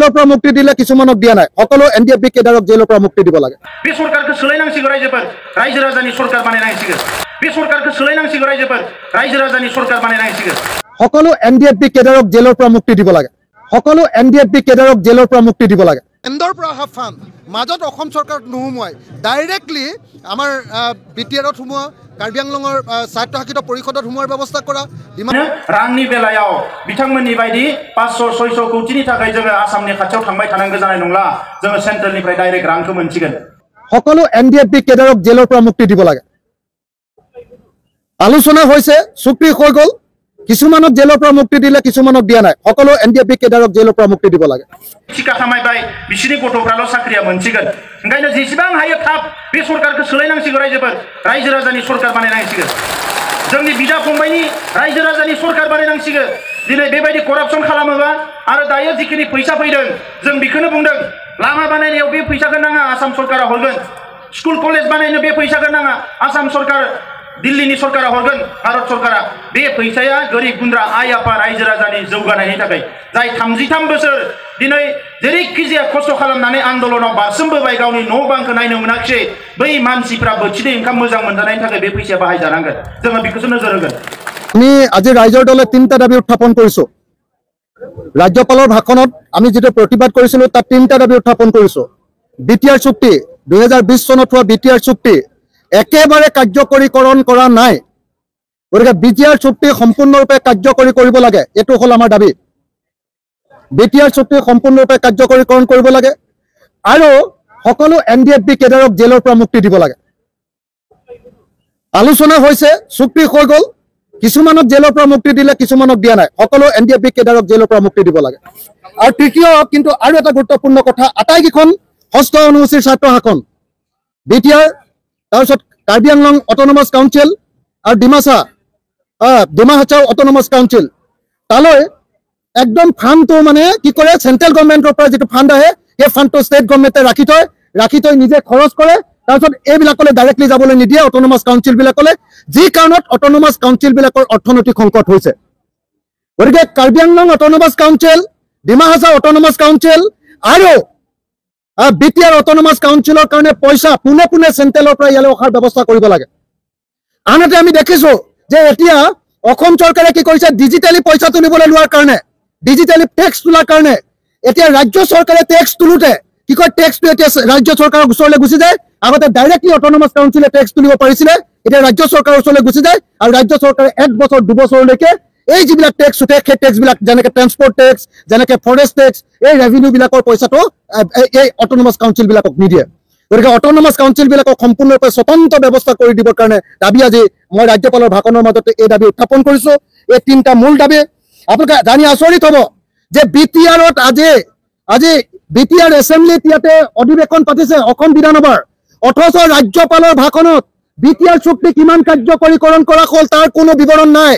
জেলৰ পৰা মুক্তি দিলে কিছুমানক দিয়া নাই সকলো এনডিএফবি কেডাৰক জেলৰ পৰা মুক্তি দিব লাগে बे सरकारखौ सोलायनांसिगौ रायजोफोर रायजो राजानि सरकार बानायनांसिगौ बे सरकारखौ सोलायनांसिगौ रायजोफोर रायजो राजानि सरकार बानायनांसिगौ সকলো এনডিএফবি কেডাৰক জেলৰ পৰা মুক্তি দিব লাগে সকলো এনডিএফবি কেডাৰক জেলৰ পৰা মুক্তি দিব লাগে কেন্দ্ৰৰ পৰা অহা ফাণ্ড মাজত অসম চৰকাৰত নোসোমোৱাই ডাইৰেক্টলি আমাৰ বিটিআৰত সোমোৱা কাৰ্বি আংলঙৰ স্বায়ত্তশাসিত পৰিষদত সোমোৱাৰ ব্যৱস্থা কৰা रांनि बेलायाव बिथांमोननि बायदि 500-600 कौटिनि थाखाय जोङो आसामनि खाथियाव थांबाय थानांगौ जानाय नंला जोङो सेन्ट्रेलनिफ्राय डाइरेक्ट रांखौ मोनसिगोन সকলো এনডিএফবি কেডাৰক জেলৰ পৰা মুক্তি দিব লাগে আলোচনা হৈছে চুক্তি হৈ গ'ল কিছুমানক জেলৰ পৰা মুক্তি দিলে কিছুমানক দিয়া নাই সকলো এনডিএফবি কেডাৰক জেলৰ পৰা মুক্তি দিব লাগে टिका खामायबाय बिसोरनि गथ'फ्राल' साख्रिया मोनसिगोन ओंखायनो जेसेबां हायो थाब बे सरकारखौ सोलायनांसिगौ रायजोफोर रायजो राजानि सरकार बानायनांसिगौ जोंनि बिदा फंबायनि रायजो राजानि सरकार बानायनांसिगौ दिनै बेबायदि करापसन खालामोबा आरो दायो जिखिनि फैसा फैदों जों बेखौनो बुंदों लामा बानायनायाव बे फैसाखौ नाङा आसाम सरकारा हरगोन स्कुल कलेज बानायनो बे फैसाखौ नाङा आसाम सरकार दिल्लीनि सरकारा हरगोन भारत सरकारा बे फैसाया गोरिब गुन्द्रा आइ आफा रायजो राजानि जौगानायनि थाखाय जाय 33 बोसोर दिनै जेरैखिजाया खस्थ' खालामनानै आन्दोलनाव बारसोमबोबाय गावनि न' बांखौ नायनो मोनाखिसै बै मानसिफ्रा बोथिनै ओंखाम मोजां मोनजानायनि थाखाय बे फैसाया बाहायजानांगोन जोङो बेखौसो नोजोर होगोन আমি আজি ৰাইজৰ দলে 3টা দাবী উত্থাপন কৰিছো ৰাজ্যপালৰ ভাষণত আমি যেটো প্ৰতিবাদ কৰিছিলো তাত 3টা দাবী উত্থাপন কৰিছো বিটিআৰ চুক্তি 2020 চনত হোৱা বিটিআৰ চুক্তি একেবাৰে কাৰ্যকৰীকৰণ কৰা নাই গতিকে বিটিআৰ চুক্তি সম্পূৰ্ণৰূপে কাৰ্যকৰী কৰিব লাগে এটো হল আমাৰ দাবী বিটিআৰ চুক্তি সম্পূৰ্ণৰূপে কাৰ্যকৰীকৰণ কৰিব লাগে আৰু সকলো এনডিএফবি কেডাৰক জেলৰ পৰা মুক্তি দিব লাগে আলোচনা হৈছে চুক্তি হৈ গ'ল কিছুমানক জেলৰ পৰা মুক্তি দিলে কিছুমানক দিয়া নাই সকলো এনডিএফবি কেডাৰক জেলৰ পৰা মুক্তি দিব লাগে আৰু তৃতীয় কিন্তু আৰু এটা গুৰুত্বপূৰ্ণ কথা আটাইকেইখন হস্ত অনুসূচীৰ ছাত্ৰ শাসন বিটিআৰ তাৰপিছত কাৰ্বি আংলং অট'নমাছ কাউন্সিল আৰু ডিমা হাছাও অট'নমাছ কাউন্সিল তালৈ একদম ফাণ্ডটো মানে কি কৰে চেন্ট্ৰেল গভৰ্ণমেণ্টৰ পৰা যেটো ফাণ্ড আহে সেই ফাণ্ডটো ষ্টেট গভৰ্ণমেণ্টে ৰাখি থৈ নিজে খৰচ কৰে তাৰপিছত এইবিলাকলে ডাইৰেক্টলি যাবলৈ নিদিয়ে অট'নমাছ কাউন্সিল বিলাকলে যি কাৰণত অট'নমাছ কাউন্সিল বিলাকৰ অৰ্থনৈতিক সংকট হৈছে গতিকে Karbi Anglong autonomous council Dima Hasao autonomous council আৰু বিটিআৰ অট'নমাছ কাউন্সিলৰ কাৰণে পইচা পুনে চেন্ট্ৰেলৰ পৰা ইয়ালৈ অহাৰ ব্যৱস্থা কৰিব লাগে আনহাতে আমি দেখিছো যে এতিয়া অসম চৰকাৰে কি কৰিছে ডিজিটেলি পইচা তুলিবলৈ লোৱাৰ কাৰণে ডিজিটেলি টেক্স তোলাৰ কাৰণে এতিয়া ৰাজ্য চৰকাৰে টেক্স তুলুতে কি কয় টেক্সটো এতিয়া ৰাজ্য চৰকাৰৰ ওচৰলৈ গুচি যায় আগতে ডাইৰেক্টলি অট'নমাছ কাউন্সিলে টেক্স তুলিব পাৰিছিলে এতিয়া ৰাজ্য চৰকাৰৰ ওচৰলৈ গুচি যায় আৰু ৰাজ্য চৰকাৰে 1 বছৰ 2 বছৰলৈকে এই যিবিলাক টেক্স উঠে সেই টেক্স বিলাক যেনেকে ট্ৰান্সপৰ্ট টেক্স যেনেকে ফৰেষ্ট টেক্স এই ৰেভিনিউ বিলাকৰ পইচাটো এই অট'নমাছ কাউন্সিল বিলাকক নিদিয়ে গতিকে অট'নমাছ কাউন্সিল বিলাকক সম্পূৰ্ণৰূপে স্বতন্ত্ৰ ব্যৱস্থা কৰি দিবৰ কাৰণে দাবী আজি মই ৰাজ্যপালৰ ভাষণৰ মাজতে এই দাবী উত্থাপন কৰিছো এই 3টা মূল দাবী আপোনালোকে জানি আচৰিত হ'ব যে বিটিআৰত আজি বিটিআৰ এছেম্বলিত ইয়াতে অধিৱেশন পাতিছে অসম বিধানসভাৰ অথচ ৰাজ্যপালৰ ভাষণত বিটিআৰ চুক্তি কিমান কাৰ্যকৰীকৰণ কৰা হ'ল তাৰ কোনো বিৱৰণ নাই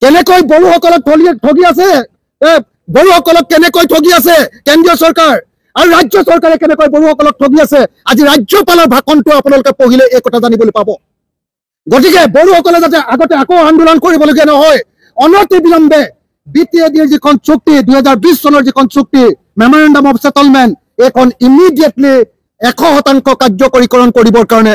কেনেকৈ বড়োসকলক ঠগি আছে বড়োসকলক কেনেকৈ ঠগি আছে কেন্দ্ৰীয় চৰকাৰ আৰু ৰাজ্য চৰকাৰে কেনেকৈ বড়োসকলক ঠগি আছে আজি ৰাজ্যপালৰ ভাষণটো আপোনালোকে পঢ়িলে এই কথা জানিবলৈ পাব গতিকে বড়োসকলে যাতে আগতে আকৌ আন্দোলন কৰিবলগীয়া নহয় অনতি বিলম্বে বিটিআৰ যিখন চুক্তি 2020 চনৰ যিখন চুক্তি মেমৰেণ্ডাম অফ সেটেলমেণ্ট এখন ইমিডিয়েটলি 100% কাৰ্যকৰীকৰণ কৰিবৰ কাৰণে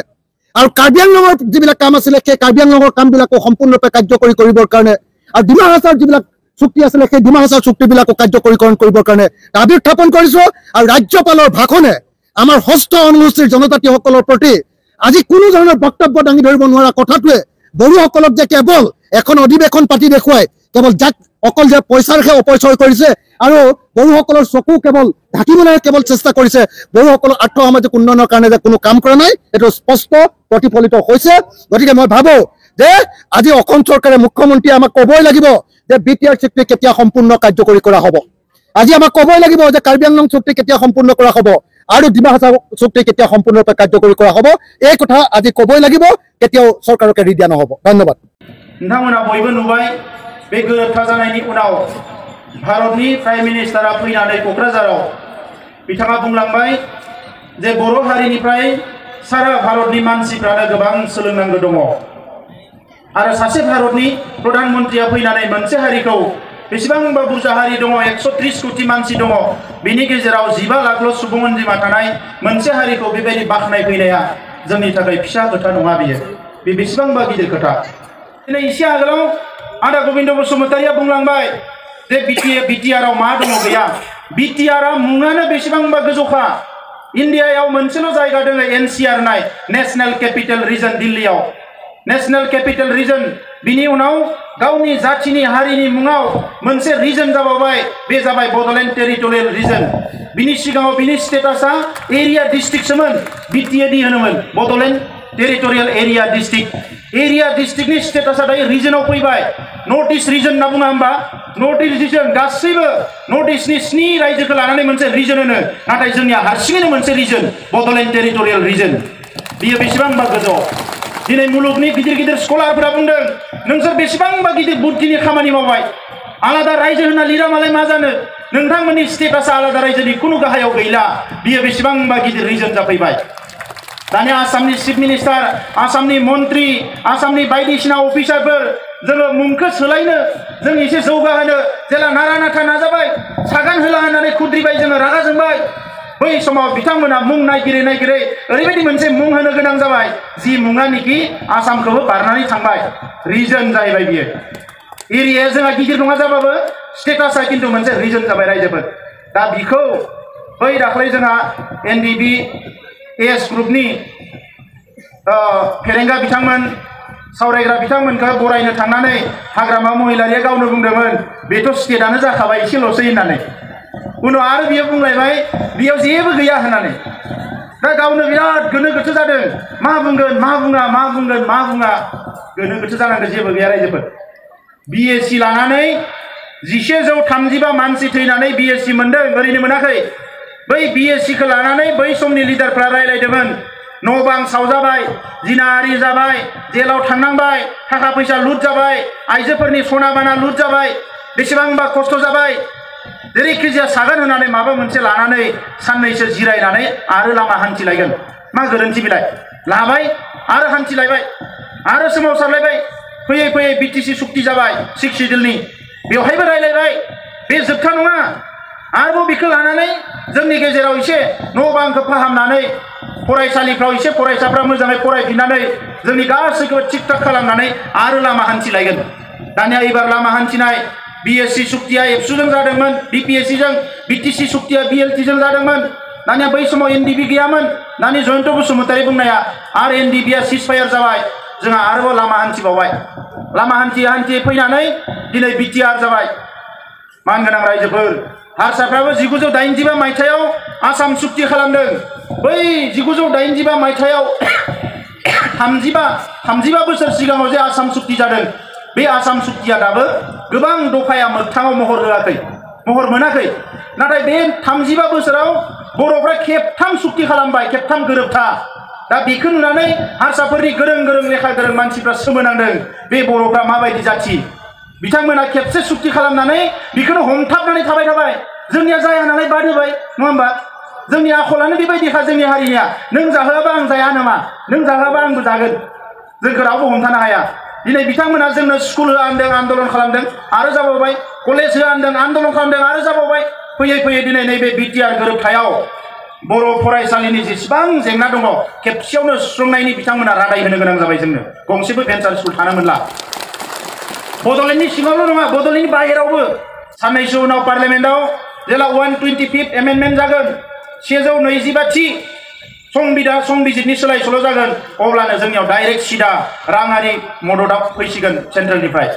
আৰু কাৰ্বি আংলঙৰ যিবিলাক কাম আছিলে সেই কাৰ্বি আংলঙৰ কামবিলাকো সম্পূৰ্ণৰূপে কাৰ্যকৰী কৰিবৰ কাৰণে আৰু ডিমা হাছাওৰ যিবিলাক চুক্তি আছিলে সেই ডিমা হাছাওৰ চুক্তিবিলাকো কাৰ্যকৰীকৰণ কৰিবৰ কাৰণে দাবী উত্থাপন কৰিছো আৰু ৰাজ্যপালৰ ভাষণে আমাৰ হস্ত অনুসূচীৰ জনজাতিসকলৰ প্ৰতি আজি কোনো ধৰণৰ বক্তব্য দাঙি ধৰিব নোৱাৰা কথাটোৱে বড়োসকলক যে কেৱল এখন অধিৱেশন পাতি দেখুৱাই কেৱল যাক অকল যে পইচাৰহে অপচয় কৰিছে আৰু বড়োসকলৰ চকু কেৱল ঢাকিবলৈ কেৱল চেষ্টা কৰিছে বড়োসকলৰ আৰ্থ সামাজিক উন্নয়নৰ কাৰণে যে কোনো কাম কৰা নাই এইটো স্পষ্ট প্ৰতিফলিত হৈছে গতিকে মই ভাবো যে আজি অসম চৰকাৰে মুখ্যমন্ত্ৰী আমাক ক'বই লাগিব যে বিটিআৰ চুক্তি কেতিয়া সম্পূৰ্ণ কাৰ্যকৰী কৰা হ'ব আজি আমাক ক'বই লাগিব যে কাৰ্বি আংলং চুক্তি কেতিয়া সম্পূৰ্ণ কৰা হ'ব আৰু ডিমা হাছাও চুক্তি কেতিয়া সম্পূৰ্ণৰূপে কাৰ্যকৰী কৰা হ'ব এই কথা আজি ক'বই লাগিব কেতিয়াও চৰকাৰকে এৰি দিয়া নহ'ব ধন্যবাদ नोंथांमोना बयबो नुबाय बे गोरोबथा जानायनि उनाव भारतनि प्राइम मिनिस्टारा फैनानै क'क्राझाराव बिथाङा बुंलांबाय जे बर' हारिनिफ्राय सारा भारतनि मानसिफ्रानो गोबां सोलोंनांगौ दङ आरो सासे भारतनि प्रधानमन्त्रिया फैनानै मोनसे हारिखौ बेसेबांबा बुरजा हारि दङ 130 कोटि मानसि दङ बिनि गेजेराव 15 लाखल' सुबुं अनजिमा थानाय मोनसे हारिखौ बेबायदि बाखनाय फैनाया जोंनि थाखाय फिसा खोथा नङा बियो बे बेसेबांबा गिदिर खोथा दिनै एसे आगोलाव आदा गोविन्द बसुमतारिया बुंलांबाय जे बिटिआरआव मा दङ गैया बिटिआरआ मुङानो बेसेबांबा गोजौखा इन्डियायाव मोनसेल' जायगा दङ एनसिआर नाय नेशनेल केपिटेल रिजन दिल्लीयाव नेशनेल केपिटेल रिजन बिनि उनाव गावनि जातिनि हारिनि मुङाव मोनसे रिजन जाबावबाय बे जाबाय बड'लेण्ड टेरिटरियेल रिजन बिनि सिगाङाव बिनि स्टेटासा एरिया डिस्ट्रिक्टसोमोन बिटिएडि होनोमोन बड'लेण्ड टेरिटरियेल एरिया डिस्ट्रिक्टनि स्टेटासा दायो रिजनाव फैबाय नर्थ इस्ट रिजन होनना बुङा होमबा नर्थ इस्ट रिजन गासैबो नर्थ इस्टनि 7 रायजोखौ लानानै मोनसे रिजन होनो नाथाय जोंनिया हारसिङैनो मोनसे रिजन बड'लेण्ड टेरिटरियेल रिजन बियो बेसेबांबा गोजौ दिनै मुलुगनि गिदिर गिदिर स्कलारफोरा बुंदों नोंसोर बेसेबांबा गिदिर बुद्धिनि खामानि मावबाय आलादा रायजो होनना लिरा मालाय मा जानो नोंथांमोननि स्टेटासा आलादा रायजोनि खुनु गाहायाव गैला बियो बेसेबांबा गिदिर रिजन जाफैबाय दानिया आसामनि चिफ मिनिस्टार आसामनि मन्त्रि आसामनि बायदिसिना अफिसारफोर जोङो मुंखौ सोलायनो जों एसे जौगाहोनो जेला नारा नाथा नाजाबाय सागान होला होननानै खुद्रिबाय जोङो रागा जोंबाय बै समाव बिथांमोना मुं नागिरै ओरैबायदि मोनसे मुं होनो गोनां जाबाय जि मुङानिखि आसामखौबो बारनानै थांबाय रिजन जाहैबाय बियो एरियाया जोंहा गिदिर नङा जाबाबो स्टेटासा खिन्थु मोनसे रिजन जाबाय रायजोफोर दा बिखौ बै दाख्लै जोंहा एनडिबि एस ग्रुपनि फेरेंगा बिथांमोन सावरायग्रा बिथांमोनखौ बरायनो थांनानै हाग्रामा महिलारिया गावनो बुंदोंमोन बेथ' स्टेटआनो जाखाबाय एसेल'सै होननानै उनाव आरो बियो बुंलायबाय बेयाव जेबो गैया होननानै दा गावनो बिराद गोनो गोथो जादों मा बुंगोन मा बुङा गोनो गोथो जानांगौ जेबो गैया रायजोफोर बिएससि लानानै 1135 मानसि थैनानै बिएससि मोनदों ओरैनो मोनाखै बै बिएससिखौ लानानै बै समनि लिडारफ्रा रायलायदोंमोन न' बां सावजाबाय जिनाहारि जाबाय जेलाव थांनांबाय थाखा फैसा लुट जाबाय आइजोफोरनि सना बाना लुट जाबाय बेसेबांबा खस्थ' जाबाय जेरैखिजाया सागोन होनानै माबा मोनसे लानानै साननैसो जिरायनानै आरो लामा हान्थिलायगोन मा गोरोन्थि बिलाय लाबाय आरो हान्थिलायबाय आरो सोमावसारलायबाय फैयै फैयै बिटिसि सुक्ति जाबाय 6 सिडिउलनि बेवहायबो रायलायबाय बे जोबथा नङा आरोबाव बेखौ लानानै जोंनि गेजेराव एसे न' बांखौ फाहामनानै फरायसालिफ्राव एसे फरायसाफ्रा मोजाङै फरायफिननानै जोंनि गासैखौबो थिक थाक खालामनानै आरो लामा हान्थिलायगोन दानिया एबार लामा हान्थिनाय बिएससि सुक्तिया एबसुजों जादोंमोन बिपिएससिजों बिटिसि सुक्तिया बिएलटिजों जादोंमोन दानिया बै समाव एनडिबि गैयामोन दानि जयन्त बसुमतारी बुंनाया आरो एनडिबिया सिजफायार जाबाय जोंहा आरोबाव लामा हान्थिबावबाय लामा हान्थियै फैनानै दिनै बिटिआर जाबाय मानगोनां रायजोफोर हारसाफ्राबो 1985 मायथाइयाव आसाम सुक्ति खालामदों बै 1985 मायथाइयाव 35 बोसोर सिगाङाव जे आसाम सुक्ति जादों बे आसाम सुक्तिया दाबो गोबां दफाया मोगथाङाव महर होआखै महर मोनाखै नाथाय बे 35 बोसोराव बर'फ्रा खेबथाम सुक्ति खालामबाय खेबथाम गोरोबथा दा बेखौ नुनानै हारसाफोरनि गोरों लेखा गोरों मानसिफ्रा सोमोनांदों बे बर'फ्रा माबायदि जाथि बिथांमोना खेबसे सुक्ति खालामनानै बेखौनो हमथाबनानै थाबाय जोंनिया जाया नालाय बाद होबाय नङा होमबा जोंनि आखलानो बेबायदिखा जोंनि हारिनिया नों जाहोआबा आं जाया नामा नों जाहोआबा आंबो जागोन जोंखौ रावबो हमथानो हाया दिनै बिथांमोना जोंनो स्कुल होआ होनदों आन्दलन खालामदों आरो जाबावबाय कलेज होआ होनदों आन्दलन खालामदों आरो जाबावबाय फैयै दिनै नैबे बिटिआर गोरोबथायाव बर' फरायसालिनि जेसेबां जेंना दङ खेबसेयावनो सुस्रांनायनि बिथांमोना रादाय होनो गोनां जाबाय जोंनो गंसेबो भेन्सार स्कुल थानो मोनला बड'लेण्डनि सिङावल' नङा बड'लेण्डनि बाहेरावबो साननैसो उनाव पार्लियामेन्टआव जेला 125th एमेन्डमेन्ट जागोन 125 संबिजितनि सोलाय सोल' जागोन अब्लानो जोंनियाव डाइरेक्ट सिदा राङारि मददआ फैसिगोन सेन्ट्रेलनिफ्राय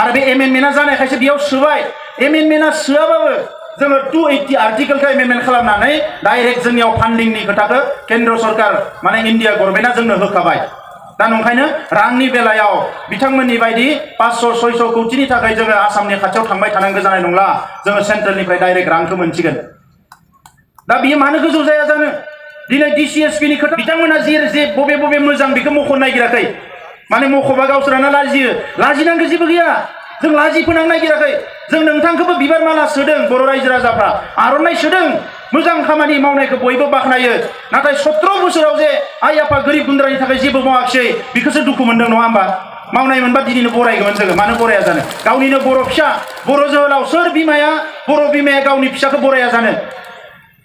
आरो बे एमेन्डमेन्टआ जानायखायसो बेयाव सोबाय एमेन्डमेन्टआ सोआबाबो जोङो 280 आर्टिकेलखौ एमेन्डमेन्ट खालामनानै डाइरेक्ट जोंनियाव फान्डिंनि खोथाखौ केन्द्र सरकार माने इन्डिया गभर्नमेन्टआ जोंनो होखाबाय दा नंखायनो रांनि बेलायाव बिथांमोननि बायदि 500-600 कौटिनि थाखाय जोङो आसामनि खाथियाव थांबाय थानांगौ जानाय नंला जोङो सेन्ट्रेलनिफ्राय डाइरेक्ट रांखौ मोनसिगोन दा बियो मानो गोजौ जाया जानो दिनै डिसिएसपिनि खोथा बिथांमोना जे बबे मोजां बेखौ मख'नो नागिराखै माने मख'बा गावसोरानो लाजियो लाजिनांगौ जेबो गैया जों लाजि फोनांनो नागिराखै जों नोंथांखौबो बिबार माला सोदों बर' रायजो राजाफ्रा आर'नाइ सोदों मोजां खामानि मावनायखौ बयबो बाख्नायो नाथाय 17 बोसोराव जे आइ आफा गोरिब गुन्द्रानि थाखाय जेबो मावाखिसै बेखौसो दुखु मोनदों नङा होमबा मावनाय मोनबा दिनैनो बरायगौमोन जोङो मानो बराया जानो गावनिनो बर' फिसा बर' जोहोलाव सोर बिमाया बर' बिमाया गावनि फिसाखौ बराया जानो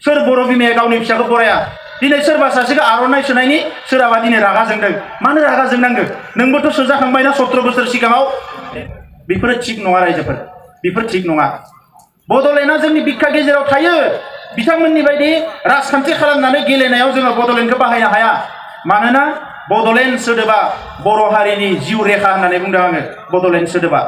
सोर बर' बिमाया गावनि फिसाखौ बराया दिनै सोरबा सासेखौ आर'नाइ सोनायनि सोरहाबा दिनै रागा जोंदों मानो रागा जोंनांगौ नोंबोथ' सोजाखांबायना 17 बोसोर सिगाङाव बेफोरो थिग नङा रायजोफोर बेफोर थिग नङा बड'लेण्डआ जोंनि बिखा गेजेराव थायो बिथांमोननि बायदि राजखान्थि खालामनानै गेलेनायाव जोङो बड'लेण्डखौ बाहायनो हाया मानोना बड'लेण्ड सोदोबा बर' हारिनि जिउ रेखा होननानै बुंदों आङो बड'लेण्ड सोदोबा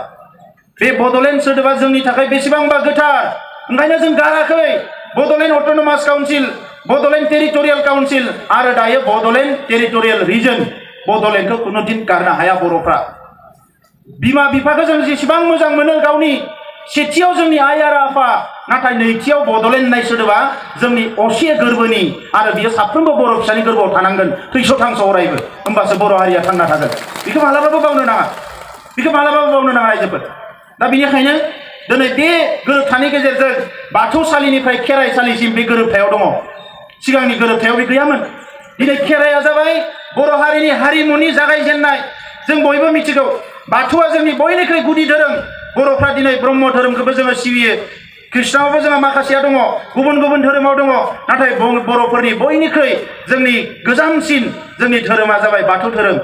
बे बड'लेण्ड सोदोबा जोंनि थाखाय बेसेबांबा गोथार ओंखायनो जों गाराखै Bodoland autonomous council Bodoland territorial council आरो दायो बड'लेण्ड टेरिटरियेल रिजन बड'लेण्डखौ कुनु दिन गारनो हाया बर'फ्रा बिमा बिफाखौ जों जेसेबां मोजां मोनो गावनि सेथियाव जोंनि आइ आरो आफा नाथाय नैथियाव बड'लेण्ड होननाय सोदोबा जोंनि असे गोरबोनि आरो बियो साफ्रोमबो बर' फिसानि गोरबोआव थानांगोन थैस' थांस' अरायबो होमबासो बर' हारिया थांना थागोन बेखौ मालाबाबो बावनो नाङा बेखौ मालाबाबो बावनो नाङा रायजोफोर दा बेनिखायनो दिनै बे गोरोबथानि गेजेरजों बाथौसालिनिफ्राय खेराइसालिसिम बे गोरोबथायाव दङ सिगांनि गोरोबथायाव बे गैयामोन दिनै खेराइया जाबाय बर' हारिनि हारिमुनि जागायजेननाय जों बयबो मिथिगौ बाथौआ जोंनि बयनिख्रुइ गुदि धोरोम बर'फ्रा दिनै ब्रह्म धोरोमखौबो जोङो सिबियो ख्रिस्टानावबो जोंहा माखासेया दङ गुबुन गुबुन धोरोमाव दङ नाथाय बर'फोरनि बयनिख्रुइ जोंनि गोजामसिन जोंनि धोरोमा जाबाय बाथौ धोरोम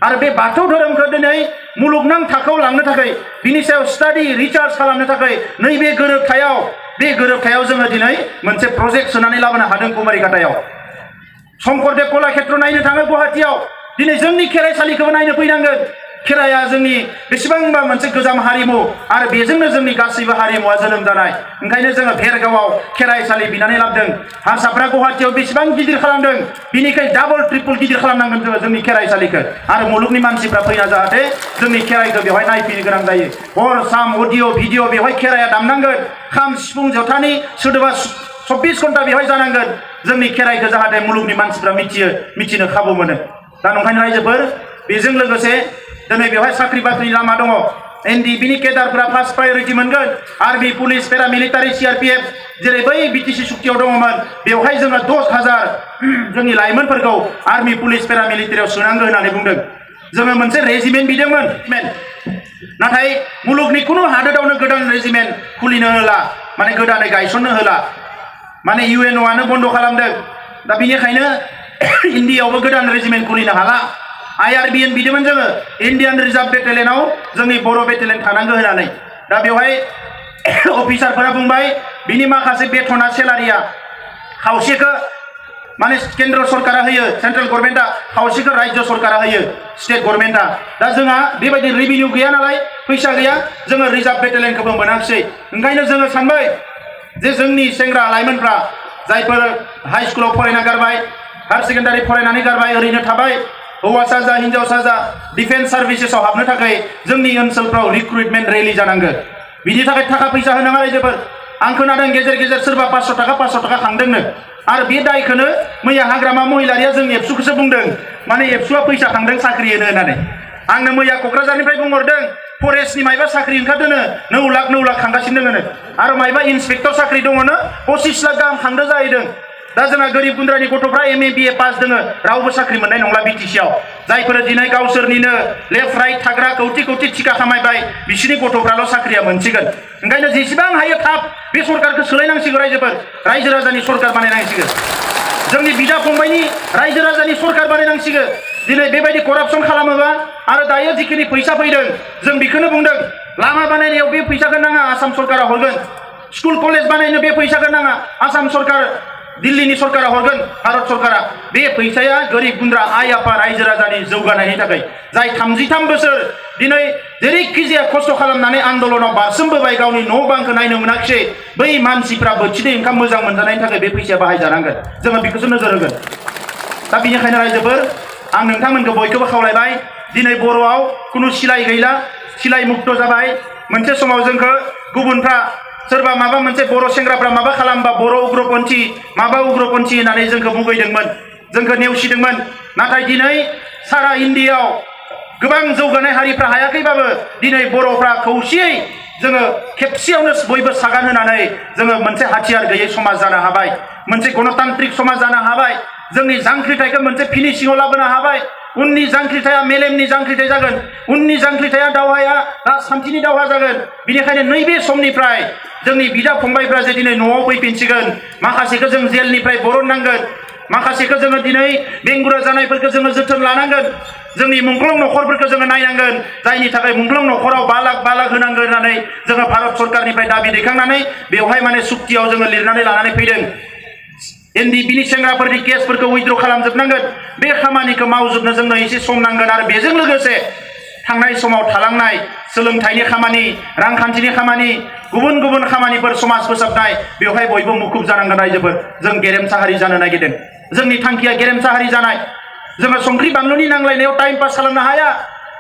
आरो बे बाथौ धोरोमखौ दिनै मुलुगनां थाखोआव लांनो थाखाय बिनि सायाव स्टाडि रिसार्च खालामनो थाखाय नैबे गोरोबथायाव जोङो दिनै मोनसे प्रजेक्ट सोनानै लाबोनो हादों कुमारिघाटायाव शंकरदेव कलाक्षेत्र नायनो थाङो गुवाहाटीयाव दिनै जोंनि खेराइसालिखौबो नायनो फैनांगोन खेराइया जोंनि बेसेबांबा मोनसे गोजाम हारिमु आरो बेजोंनो जोंनि गासैबो हारिमुवा जोनोम जानाय ओंखायनो जोङो भेरगावआव खेराइसालि बिनानै लाबोदों हारसाफ्रा गुवाहाटीयाव बेसेबां गिदिर खालामदों बिनिखाय डाबल ट्रिपल गिदिर खालामनांगोन जोङो जोंनि खेराइसालिखौ आरो मुलुगनि मानसिफ्रा फैना जाहाथे जोंनि खेराइखौ बेवहाय नायफैनो गोनां जायो हर सान अडिअ भिडिअ बेवहाय खेराइया दामनांगोन खाम सिफुं जथानि सोदोबा 24 घन्टा बेवहाय जानांगोन जोंनि खेराइखौ जाहाथे मुलुगनि मानसिफ्रा मिथिनो खाबु मोनो दा नंखायनो रायजोफोर बेजों लोगोसे दिनै बेवहाय साख्रि बाख्रिनि लामा दङ एनडिबिनि केडारफोरा फार्स्ट प्रायोरिटि मोनगोन आर्मि पुलिस पेरामिलिटारि सिआरपिएफ जेरै बै बिटिसि सुक्तियाव दङमोन बेवहाय जोङो 10,000 जोंनि लाइमोनफोरखौ आर्मि पुलिस पेरामिलिटारियाव सोनांगौ होननानै बुंदों जोङो मोनसे रेजिमेन्ट बिदोंमोन नाथाय मुलुगनि कुनु हादोरावनो गोदान रेजिमेन्ट खुलिनो होला माने गोदानै गायसननो होला माने इउएनअआनो बन्द खालामदों दा बेनिखायनो इन्डियायावबो गोदान रेजिमेन्ट खुलिनो हाला IRBN बिदोंमोन जोङो इन्डियान रिजार्भ बेटेलियनाव जोंनि बर' बेटेलियन थानांगौ होननानै दा बेवहाय अफिसारफोरा बुंबाय बिनि माखासे बेथना सेलारिया खावसेखौ माने केन्द्र सरकारा होयो सेन्ट्रेल गभर्नमेन्टआ खावसेखौ राज्य सरकारा होयो स्टेट गभर्नमेन्टआ दा जोंहा बेबायदि रेभिनिउ गैया नालाय फैसा गैया जोङो रिजार्भ बेटेलियनखौबो मोनाखिसै ओंखायनो जोङो सानबाय जे जोंनि सेंग्रा लाइमोनफ्रा जायफोर हाई स्कुलाव फरायना गारबाय हायर सेकेन्डारि फरायनानै गारबाय ओरैनो थाबाय हौवासा जा हिन्जावसा जा डिफेन्स सार्भिसेसआव हाबनो थाखाय जोंनि ओनसोलफ्राव रिक्रुटमेन्ट रेलि जानांगोन बिनि थाखाय थाखा फैसा होनाङा रायजोफोर आं खोनादों गेजेर गेजेर सोरबा 500 थाखा खांदोंनो आरो बे दायखौनो मैया हाग्रामा महिलारिया जोंनि एबसुखौसो बुंदों माने एबसुआ फैसा खांदों साख्रि होनो होननानै आंनो मैया क'क्राझारनिफ्राय बुंहरदों फरेस्टनि मायबा साख्रि ओंखारदोंनो 9 लाख खांगासिनो दोङोनो आरो मायबा इन्सपेक्टर साख्रि दङनो 25 लाख गाहाम खांदो जाहैदों दा जोंहा गोरिब गुन्द्रानि गथ'फ्रा MA BA पास दोङो रावबो साख्रि मोननाय नंला बिटिसिआव जायफोर दिनै गावसोरनिनो लेफ्ट राइट थाग्रा कौटि थिखा खामायबाय बिसोरनि गथ'फ्राल' साख्रिया मोनसिगोन ओंखायनो जेसेबां हायो थाब बे सरकारखौ सोलायनांसिगौ रायजोफोर रायजो राजानि सरकार बानायनांसिगोन जोंनि बिदा फंबायनि रायजो राजानि सरकार बानायनांसिगोन दिनै बेबायदि करापसन खालामोबा आरो दायो जिखिनि फैसा फैदों जों बेखौनो बुंदों लामा बानायनायाव बे फैसाखौ नाङा आसाम सरकारा हरगोन स्कुल कलेज बानायनो बे फैसाखौ नाङा आसाम सरकार दिल्लीनि सरकारा हरगोन भारत सरकारा बे फैसाया गोरिब गुन्द्रा आइ आफा रायजो राजानि जौगानायनि थाखाय जाय 33 बोसोर दिनै जेरैखिजाया खस्थ' खालामनानै आन्दलनाव बारसोमबोबाय गावनि न' बांखौ नायनो मोनाखिसै बै मानसिफ्रा बोथिनै ओंखाम मोजां मोनजानायनि थाखाय बे फैसाया बाहायजानांगोन जोङो बेखौसो नोजोर होगोन दा बेनिखायनो रायजोफोर आं नोंथांमोनखौ बयखौबो खावलायबाय दिनै बर'आव खुनु सिलाइ गैला सिलाइ मुक्त जाबाय मोनसे समाव जोंखौ गुबुनफ्रा सोरबा माबा मोनसे बर' सेंग्राफ्रा माबा खालामबा बर' उग्रपन्थी माबा उग्रपन्थी होननानै जोंखौ मुगैदोंमोन जोंखौ नेवसिदोंमोन नाथाय दिनै सारा इन्डियायाव गोबां जौगानाय हारिफ्रा हायाखैबाबो दिनै बर'फ्रा खौसेयै जोङो खेबसेयावनो बयबो सागान होनानै जोङो मोनसे हाथियार गैयै समाज जानो हाबाय मोनसे गणतान्त्रिक समाज जानो हाबाय जोंनि जांख्रिथायखौ मोनसे फिनिशिंआव लाबोनो हाबाय उननि जांख्रिथाया मेलेमनि जांख्रिथाय जागोन उननि जांख्रिथाया दावहाया राजखान्थिनि दावहा जागोन बेनिखायनो नैबे समनिफ्राय जोंनि बिदा फंबायफ्रा जे दिनै न'आव फैफिनसिगोन माखासेखौ जों जेलनिफ्राय बरननांगोन माखासेखौ जोङो दिनै बेंगुरा जानायफोरखौ जोङो जोथोन लानांगोन जोंनि मुंख्लं न'खरफोरखौ जोङो नायनांगोन जायनि थाखाय मुंख्लं न'खराव 5 लाख होनांगोन होननानै जोङो भारत सरकारनिफ्राय दाबि दैखांनानै बेवहाय माने सुक्तियाव जोङो लिरनानै लानानै फैदों एनडिपिनि सेंग्राफोरनि केसफोरखौ उइथ्र खालामजोबनांगोन बे खामानिखौ मावजोबनो जोंनो एसे सम नांगोन आरो बेजों लोगोसे थांनाय समाव थालांनाय सोलोंथाइनि खामानि रांखान्थिनि खामानि गुबुन गुबुन खामानिफोर समाज फोसाबनाय बेवहाय बयबो मुखुब जानांगोन रायजोफोर जों गेरेमसा हारि जानो नागिरदों जोंनि थांखिया गेरेमसा हारि जानाय जोङो संख्रि बानलुनि नांलायनायाव टाइम पास खालामनो हाया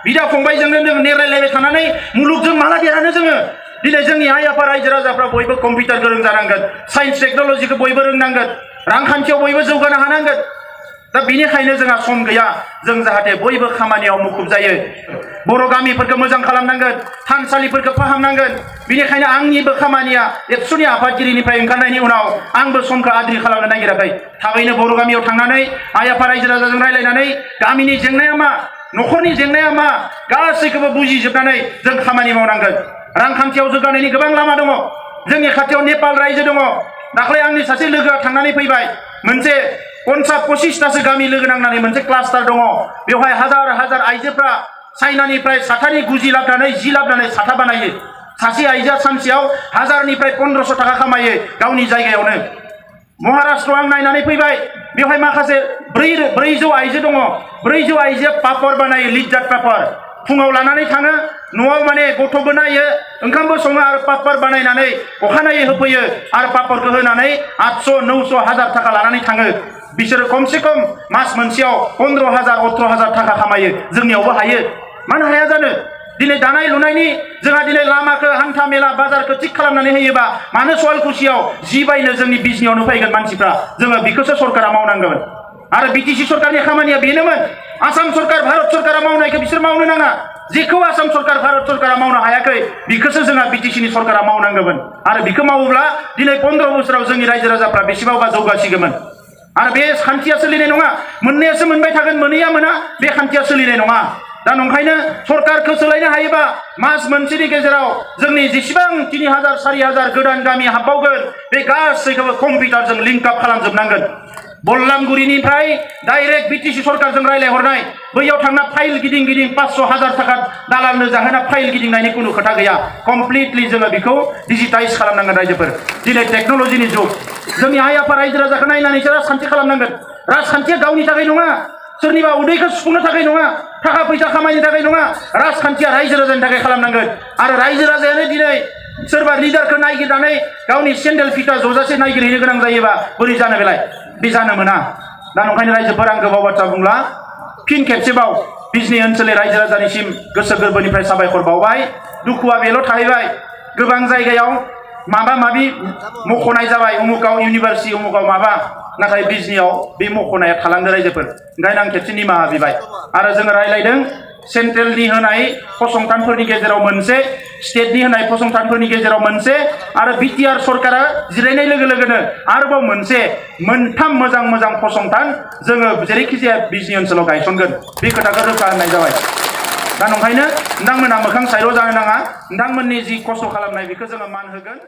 बिदा फंबायजोंनो जों नेरायलायबाय थानानै मुलुगजों माला देरहानो जोङो दिनै जोंनि आइ आफा रायजो राजाफ्रा बयबो कम्पिउटार गोरों जानांगोन साइन्स टेक्न'लजिखौ बयबो रोंनांगोन रांखान्थियाव बयबो जौगानो हानांगोन दा बेनिखायनो जोंहा सम गैया जों जाहाथे बयबो खामानियाव मुखुब जायो बर' गामिफोरखौ मोजां खालामनांगोन थानसालिफोरखौ फाहामनांगोन बेनिखायनो आंनिबो खामानिया एबसुनि आफादगिरिनिफ्राय ओंखारनायनि उनाव आंबो समखौ आद्रि खालामनो नागिराखै थाबैनो बर' गामियाव थांनानै आइ आफा रायजो राजाजों रायज्लायनानै गामिनि जेंनाया मा न'खरनि जेंनाया मा गासैखौबो बुजिजोबनानै जों खामानि मावनांगोन रांखान्थियाव जौगानायनि गोबां लामा दङ जोंनि खाथियाव नेपाल रायजो दङ दाख्लै आंनि सासे लोगोआ थांनानै फैबाय मोनसे 50-25तासो गामि लोगो नांनानै मोनसे क्लास्टार दङ बेवहाय हाजार आइजोफ्रा चाइनानिफ्राय साथानि गुजि लाबोनानै 10 लाबोनानै साथा बानायो सासे आइजोआ सानसेयाव 1000निफ्राय 1500 थाखा खामायो गावनि जायगायावनो महाराष्ट्रआव आं नायनानै फैबाय बेवहाय माखासे 400 आइजो दङ 400 आइजोआ पापर बानायो लिज्जात पापर फुङाव लानानै थाङो न'आव माने गथ'बो नायो ओंखामबो सङो आरो पापर बानायनानै अखानायै होफैयो आरो पापरखौ होनानै 800-900 थाखा लानानै थाङो बिसोरो खमसे खम मास मोनसेयाव 15,000-18,000 थाखा खामायो जोंनियावबो हायो मानो हाया जानो दिनै दानाय लुनायनि जोंहा दिनै लामाखौ हान्था मेला बाजारखौ थिग खालामनानै होयोबा मानो सवालकुसियाव जि बायनो जोंनि बिजनियावनो फैगोन मानसिफ्रा जोङो बेखौसो सरकारा मावनांगोन आरो बिटिसि सरकारनि खामानिया बेनोमोन आसाम सरकार भारत सरकारा मावनायखौ बिसोर मावनो नाङा जेखौ आसाम सरकार भारत सरकारा मावनो हायाखै बेखौसो जोंहा बिटिसिनि सरकारा मावनांगौमोन आरो बेखौ मावोब्ला दिनै 15 बोसोराव जोंनि रायजो राजाफ्रा बेसेबांबा जौगासिगौमोन आरो बे खान्थिया सोलिनाय नङा मोननायासो मोनबाय थागोन मोनैया मोना बे खान्थिया सोलिनाय नङा दा नंखायनो सरकारखौ सोलायनो हायोबा मास मोनसेनि गेजेराव जोंनि जेसेबां 3000-4000 गोदान गामि हाबबावगोन बे गासैखौबो कम्पिउटारजों लिंक आप खालामजोबनांगोन बल्लामगुरिनिफ्राय डाइरेक्ट बिटिसि सरकारजों रायलायहरनाय बैयाव थांना फाइल गिदिं 500,000 थाखा दालालनो जाहोना फाइल गिदिंनायनि खुनु खोथा गैया कमप्लिटलि जोङो बेखौ डिजिटाइज खालामनांगोन रायजोफोर दिनै टेक्न'लजिनि जुग जोंनि आइ आफा रायजो राजाखौ नायनानैसो राजखान्थि खालामनांगोन राजखान्थिया गावनि थाखाय नङा सोरनिबा उदैखौ सुफुंनो थाखाय नङा थाखा फैसा खामायनो थाखाय नङा राजखान्थिया रायजो राजानि थाखाय खालामनांगोन आरो रायजो राजायानो दिनै सोरबा लिडारखौ नागिरनानै गावनि सेन्डेल फिथा जजासे नागिरहैनो गोनां जायोबा बोरै जानो बेलाय बे जानो मोना दा नंखायनो रायजोफोर आं गोबाव बाथ्रा बुंला फिन खेबसेबाव बिजनि ओनसोलनि रायजो राजानिसिम गोसो गोरबोनिफ्राय साबायखर बावबाय दुखुआ बेल' थाहैबाय गोबां जायगायाव माबा माबि मख'नाय जाबाय उमुकाव इउनिभार्सिटि उमुकाव माबा नाथाय बिजनियाव बे मख'नाया थालांदो रायजोफोर ओंखायनो आं खेबसे निमाहा बिबाय आरो जोङो रायलायदों सेन्ट्रेलनि होनाय फसंथानफोरनि गेजेराव मोनसे स्टेटनि होनाय फसंथानफोरनि गेजेराव मोनसे आरो बिटिआर सरकारा जिरायनाय लोगो लोगोनो आरोबाव मोनसे मोनथाम मोजां फसंथान जोङो जेरैखि जाया बिजनि ओनसोलाव गायसनगोन बे खोथाखौ रोखा होननाय जाबाय दा नंखायनो नोंथांमोना मोखां साइर' जानो नाङा नोंथांमोननि जि खस्थ' खालामनाय बेखौ जोङो मान होगोन